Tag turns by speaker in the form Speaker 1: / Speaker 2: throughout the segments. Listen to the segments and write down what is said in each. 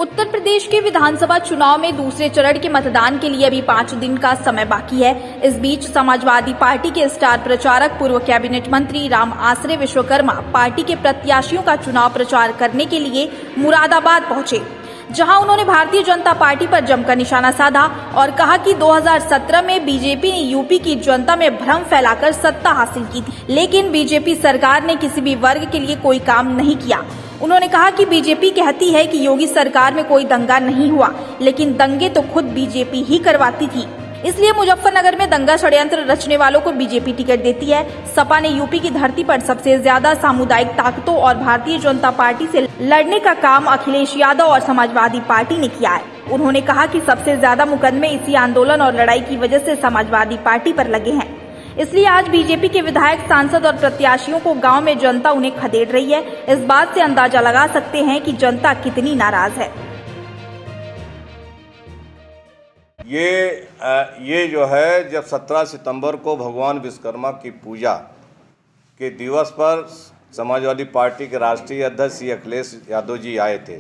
Speaker 1: उत्तर प्रदेश के विधानसभा चुनाव में दूसरे चरण के मतदान के लिए अभी 5 दिन का समय बाकी है। इस बीच समाजवादी पार्टी के स्टार प्रचारक पूर्व कैबिनेट मंत्री राम आसरे विश्वकर्मा पार्टी के प्रत्याशियों का चुनाव प्रचार करने के लिए मुरादाबाद पहुंचे, जहां उन्होंने भारतीय जनता पार्टी पर जमकर निशाना साधा और कहा कि 2017 में बीजेपी ने यूपी की जनता में भ्रम फैलाकर सत्ता हासिल की थी, लेकिन बीजेपी सरकार ने किसी भी वर्ग के लिए कोई काम नहीं किया। उन्होंने कहा कि बीजेपी कहती है कि योगी सरकार में कोई दंगा नहीं हुआ, लेकिन दंगे तो खुद बीजेपी ही करवाती थी। इसलिए मुजफ्फरनगर में दंगा षड्यंत्र रचने वालों को बीजेपी टिकट देती है। सपा ने यूपी की धरती पर सबसे ज्यादा सामुदायिक ताकतों और भारतीय जनता पार्टी से लड़ने का काम अखिलेश यादव और समाजवादी पार्टी ने किया है। उन्होंने कहा कि सबसे ज्यादा मुकदमे इसी आंदोलन और लड़ाई की वजह से समाजवादी पार्टी पर लगे हैं। इसलिए आज बीजेपी के विधायक, सांसद और प्रत्याशियों को गांव में जनता उन्हें खदेड़ रही है। इस बात से अंदाजा लगा सकते हैं कि जनता कितनी नाराज है।
Speaker 2: ये जो है, जब 17 सितंबर को भगवान विश्वकर्मा की पूजा के दिवस पर समाजवादी पार्टी के राष्ट्रीय अध्यक्ष श्री अखिलेश यादव जी आए थे,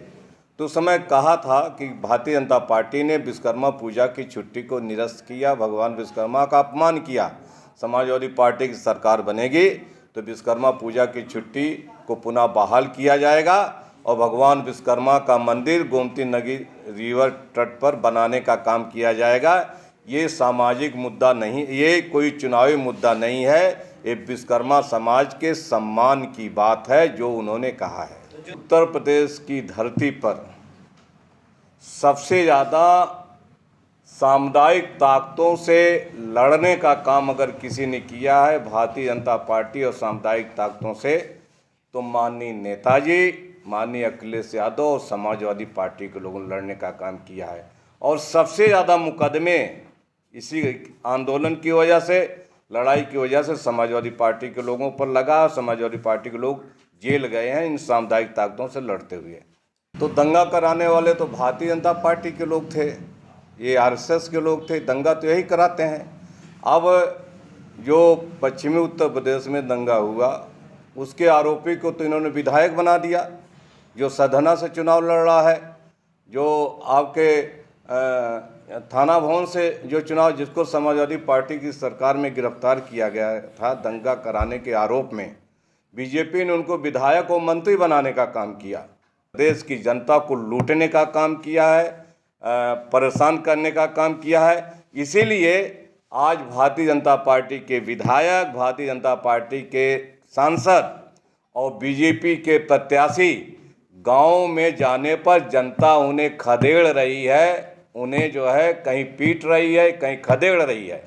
Speaker 2: तो उस समय कहा था कि भारतीय जनता पार्टी ने विश्वकर्मा पूजा की छुट्टी को निरस्त किया, भगवान विश्वकर्मा का अपमान किया। समाजवादी पार्टी की सरकार बनेगी तो विश्वकर्मा पूजा की छुट्टी को पुनः बहाल किया जाएगा और भगवान विश्वकर्मा का मंदिर गोमती नदी रिवर तट पर बनाने का काम किया जाएगा। ये सामाजिक मुद्दा नहीं, ये कोई चुनावी मुद्दा नहीं है, ये विश्वकर्मा समाज के सम्मान की बात है जो उन्होंने कहा है। उत्तर प्रदेश की धरती पर सबसे ज़्यादा सामुदायिक ताकतों से लड़ने का काम अगर किसी ने किया है भारतीय जनता पार्टी और सामुदायिक ताकतों से, तो माननीय नेताजी, माननीय अखिलेश यादव और समाजवादी पार्टी के लोगों ने लड़ने का काम किया है। और सबसे ज़्यादा मुकदमे इसी आंदोलन की वजह से, लड़ाई की वजह से समाजवादी पार्टी के लोगों पर लगा। समाजवादी पार्टी के लोग जेल गए हैं इन सामुदायिक ताकतों से लड़ते हुए। तो दंगा कराने वाले तो भारतीय जनता पार्टी के लोग थे, ये आरएसएस के लोग थे। दंगा तो यही कराते हैं। अब जो पश्चिमी उत्तर प्रदेश में दंगा हुआ, उसके आरोपी को तो इन्होंने विधायक बना दिया, जो सधना से चुनाव लड़ रहा है, जो आपके थाना भवन से जो चुनाव, जिसको समाजवादी पार्टी की सरकार में गिरफ्तार किया गया था दंगा कराने के आरोप में, बीजेपी ने उनको विधायक और मंत्री बनाने का काम किया। देश की जनता को लूटने का काम किया है, परेशान करने का काम किया है। इसीलिए आज भारतीय जनता पार्टी के विधायक, भारतीय जनता पार्टी के सांसद और बीजेपी के प्रत्याशी गांव में जाने पर जनता उन्हें खदेड़ रही है, उन्हें जो है कहीं पीट रही है, कहीं खदेड़ रही है।